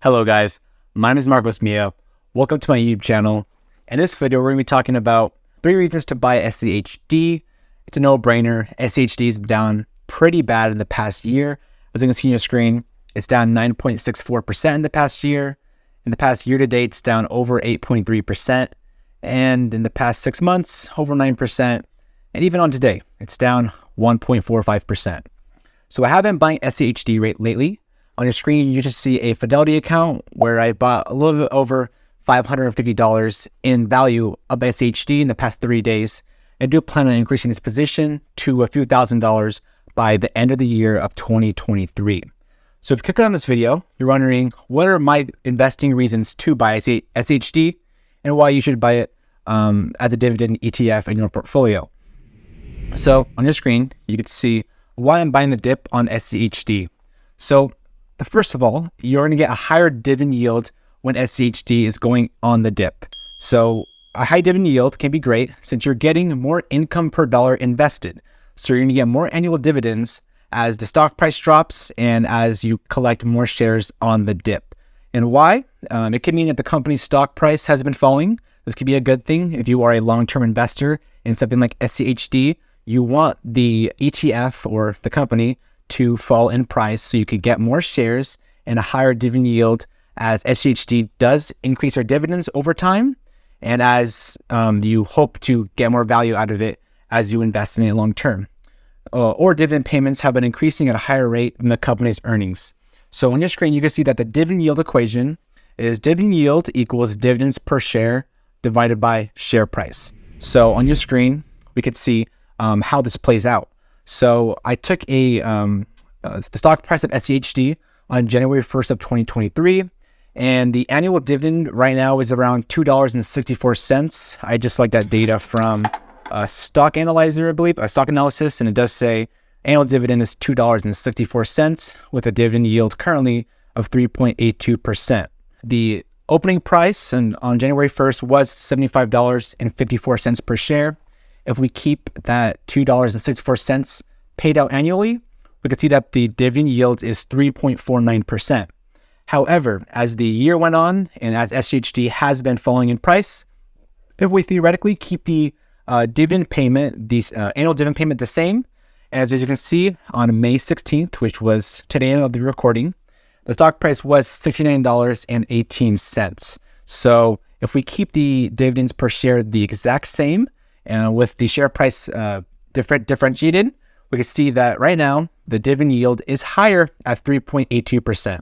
Hello guys, my name is Milla. Welcome to my YouTube channel. In this video, we're going to be talking about 3 reasons to buy SCHD. It's a no-brainer. SCHD is down pretty bad in the past year. As you can see on your screen, it's down 9.64% in the past year. In the past year to date, it's down over 8.3%. And in the past 6 months, over 9%. And even on today, it's down 1.45%. So I have been buying SCHD rate lately. On your screen, you just see a Fidelity account where I bought a little bit over $550 in value of SCHD in the past 3 days. I do plan on increasing this position to a few $1,000s by the end of the year of 2023. So if you click on this video, you're wondering what are my investing reasons to buy SCHD and why you should buy it as a dividend ETF in your portfolio. So on your screen, you can see why I'm buying the dip on SCHD. So first of all, you're going to get a higher dividend yield when SCHD is going on the dip. So a high dividend yield can be great since you're getting more income per dollar invested. So you're going to get more annual dividends as the stock price drops and as you collect more shares on the dip. And why? It could mean that the company's stock price has been falling. This could be a good thing if you are a long-term investor in something like SCHD. You want the ETF or the company to fall in price so you could get more shares and a higher dividend yield as SCHD does increase their dividends over time and as you hope to get more value out of it as you invest in it long term. Or dividend payments have been increasing at a higher rate than the company's earnings. So on your screen, you can see that the dividend yield equation is dividend yield equals dividends per share divided by share price. So on your screen, we could see how this plays out. So I took the stock price of SCHD on January 1st of 2023, and the annual dividend right now is around $2.64. I just like that data from a stock analyzer, I believe, a stock analysis, and it does say annual dividend is $2.64 with a dividend yield currently of 3.82%. The opening price on January 1st was $75.54 per share. If we keep that $2.64 paid out annually, we can see that the dividend yield is 3.49%. However, as the year went on and as SCHD has been falling in price, if we theoretically keep the dividend payment, annual dividend payment the same, as you can see on May 16th, which was today of the recording, the stock price was $69.18. So if we keep the dividends per share the exact same, and with the share price differentiated, we can see that right now the dividend yield is higher at 3.82%.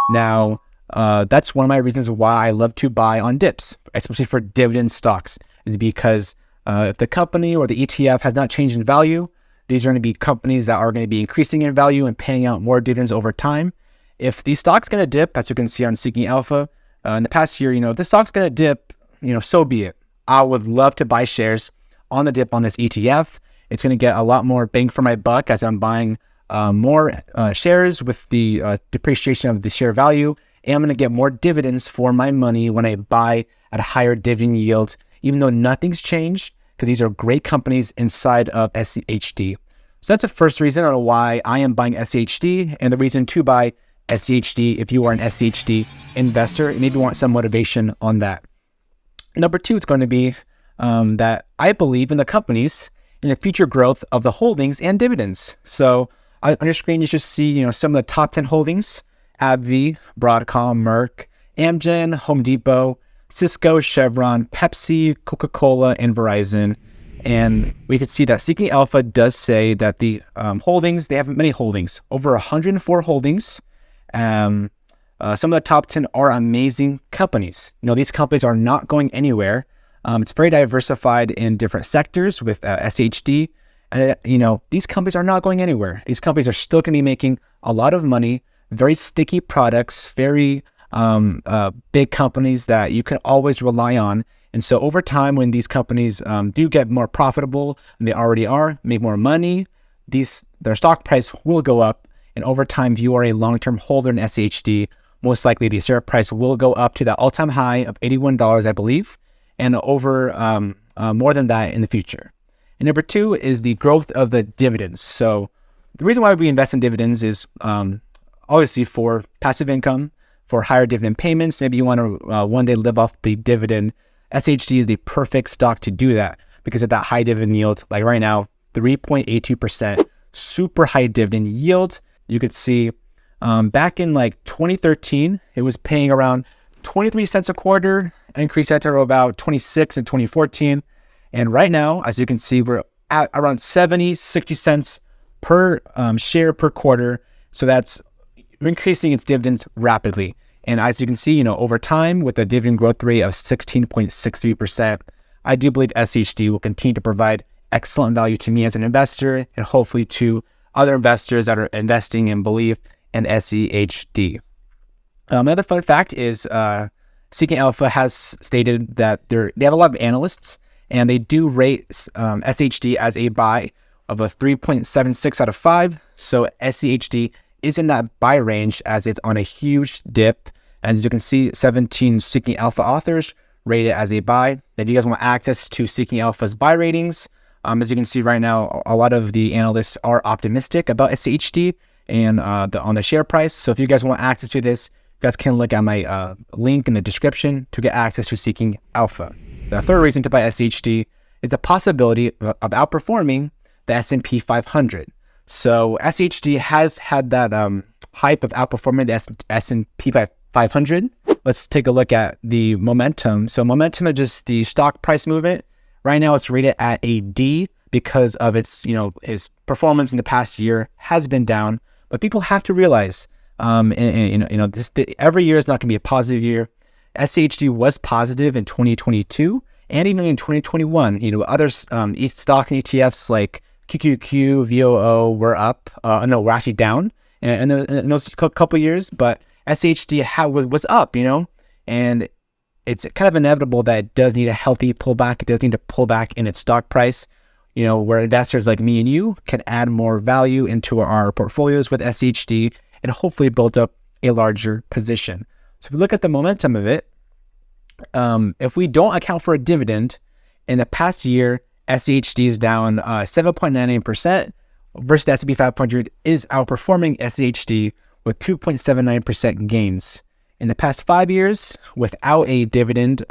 Now, that's one of my reasons why I love to buy on dips, especially for dividend stocks, is because if the company or the ETF has not changed in value, these are going to be companies that are going to be increasing in value and paying out more dividends over time. If the stock's going to dip, as you can see on Seeking Alpha, in the past year, if the stock's going to dip, so be it. I would love to buy shares on the dip on this ETF. It's going to get a lot more bang for my buck as I'm buying more shares with the depreciation of the share value, and I'm going to get more dividends for my money when I buy at a higher dividend yield, even though nothing's changed, because these are great companies inside of SCHD. So that's the first reason on why I am buying SCHD, and the reason to buy SCHD if you are an SCHD investor and maybe want some motivation on that. Number 2, it's going to be that I believe in the companies and the future growth of the holdings and dividends. So on your screen, you should see some of the top 10 holdings: AbbVie, Broadcom, Merck, Amgen, Home Depot, Cisco, Chevron, Pepsi, Coca-Cola, and Verizon. And we could see that Seeking Alpha does say that the holdings, they have many holdings, over 104 holdings. Some of the top 10 are amazing companies. These companies are not going anywhere. It's very diversified in different sectors with SCHD. And, these companies are not going anywhere. These companies are still going to be making a lot of money, very sticky products, very big companies that you can always rely on. And so over time, when these companies do get more profitable, and they already are, make more money, their stock price will go up. And over time, if you are a long-term holder in SCHD, most likely the share price will go up to that all-time high of $81, I believe, and over more than that in the future. And number 2 is the growth of the dividends. So the reason why we invest in dividends is obviously for passive income, for higher dividend payments, maybe you want to one day live off the dividend, SCHD is the perfect stock to do that because of that high dividend yield. Like right now, 3.82%, super high dividend yield. You could see back in like 2013, it was paying around 23 cents a quarter, increased that to about 26 in 2014. And right now, as you can see, we're at around 60 cents per share per quarter. So that's increasing its dividends rapidly. And as you can see, over time with a dividend growth rate of 16.63%, I do believe SCHD will continue to provide excellent value to me as an investor and hopefully to other investors that are investing and believe in SCHD. Another fun fact is Seeking Alpha has stated that they have a lot of analysts and they do rate SCHD as a buy of a 3.76 out of 5. So SCHD is in that buy range as it's on a huge dip. And as you can see, 17 Seeking Alpha authors rate it as a buy. If you guys want access to Seeking Alpha's buy ratings, as you can see right now, a lot of the analysts are optimistic about SCHD and on the share price. So if you guys want access to this, you guys can look at my link in the description to get access to Seeking Alpha. The third reason to buy SCHD is the possibility of outperforming the S&P 500. So SCHD has had that hype of outperforming the S&P 500. Let's take a look at the momentum. So momentum is just the stock price movement. Right now it's rated at a D because of its, its performance in the past year has been down. But people have to realize, every year is not going to be a positive year. SCHD was positive in 2022 and even in 2021. Other stocks and ETFs like QQQ, VOO were up. We're actually down in those couple years, but SCHD was up, and it's kind of inevitable that it does need a healthy pullback. It does need to pull back in its stock price, where investors like me and you can add more value into our portfolios with SCHD and hopefully build up a larger position. So if you look at the momentum of it, if we don't account for a dividend, in the past year, SCHD is down 7.99% versus the S&P 500 is outperforming SCHD with 2.79% gains. In the past 5 years, without a dividend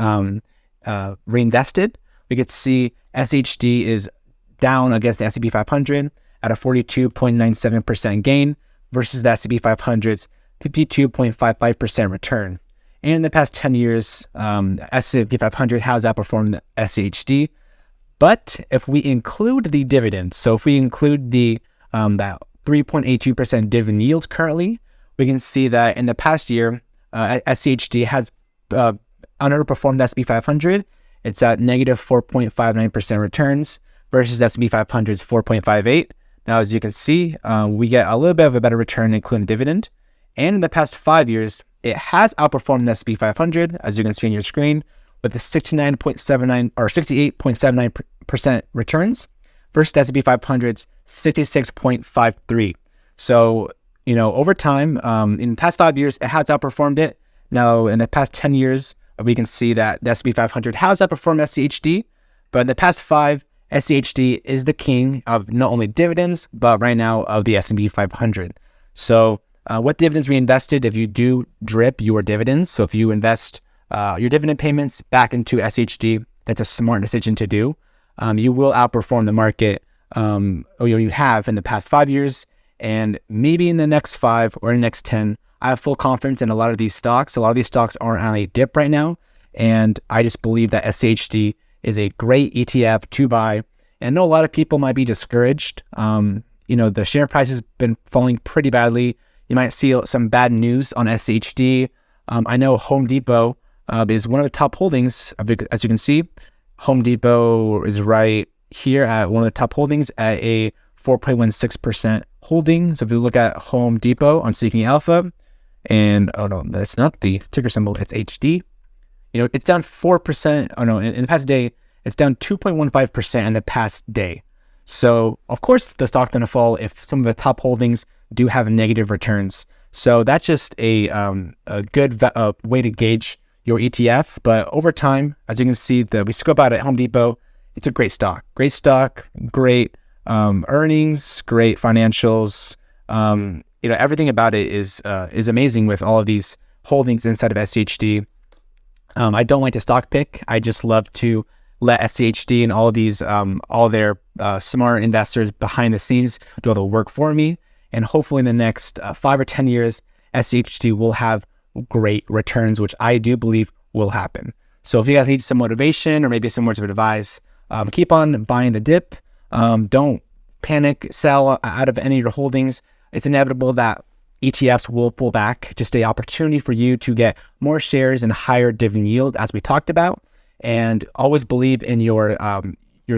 reinvested, we could see SCHD is down against the S&P 500 at a 42.97% gain versus the S&P 500's 52.55% return. And in the past 10 years, S&P 500 has outperformed the SCHD. But if we include the dividends, so if we include the that 3.82% dividend yield currently, we can see that in the past year, SCHD has underperformed the S&P 500. It's at negative 4.59% returns versus S&P 500's 4.58. Now, as you can see, we get a little bit of a better return, including dividend. And in the past 5 years, it has outperformed the S&P 500, as you can see on your screen, with a 69.79 or 68.79% returns versus the S&P 500's 66.53. So, over time, in the past 5 years, it has outperformed it. Now, in the past 10 years, we can see that the S&P 500 has outperformed SCHD, but in the past 5, SCHD is the king of not only dividends, but right now of the S&P 500. So, what dividends reinvested? If you do drip your dividends, so if you invest your dividend payments back into SCHD, that's a smart decision to do. You will outperform the market, or you have in the past 5 years, and maybe in the next 5 or in the next 10. I have full confidence in a lot of these stocks. A lot of these stocks are on a dip right now, and I just believe that SCHD is a great ETF to buy. And I know a lot of people might be discouraged. The share price has been falling pretty badly. You might see some bad news on SCHD. I know Home Depot is one of the top holdings. As you can see, Home Depot is right here at one of the top holdings at a 4.16% holding. So if you look at Home Depot on Seeking Alpha, and that's not the ticker symbol, it's HD. It's down 4%. In the past day, it's down 2.15% in the past day. So of course the stock's gonna fall if some of the top holdings do have negative returns. So that's just a good way to gauge your ETF. But over time, as you can see, we scope out at Home Depot, it's a great stock, great earnings, great financials. Everything about it is amazing with all of these holdings inside of SCHD. I don't like to stock pick. I just love to let SCHD and all of these, all their smart investors behind the scenes do all the work for me. And hopefully in the next 5 or 10 years, SCHD will have great returns, which I do believe will happen. So if you guys need some motivation or maybe some words of advice, keep on buying the dip. Don't panic, sell out of any of your holdings. It's inevitable that ETFs will pull back. Just an opportunity for you to get more shares and higher dividend yield, as we talked about. And always believe in your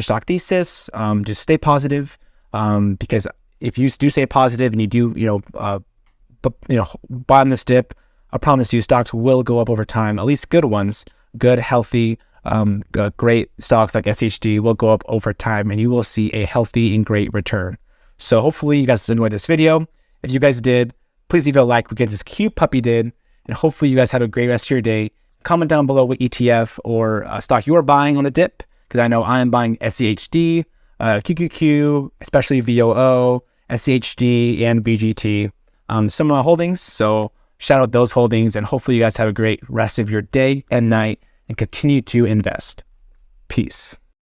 stock thesis. Just stay positive, because if you do stay positive and you do buy on this dip, I promise you stocks will go up over time. At least good ones, good, healthy, great stocks like SCHD will go up over time, and you will see a healthy and great return. So hopefully you guys enjoyed this video. If you guys did, please leave a like because this cute puppy did. And hopefully you guys have a great rest of your day. Comment down below what ETF or stock you are buying on the dip, because I know I am buying SCHD, QQQ, especially VOO, SCHD, and BGT. Some of my holdings. So shout out those holdings, and hopefully you guys have a great rest of your day and night and continue to invest. Peace.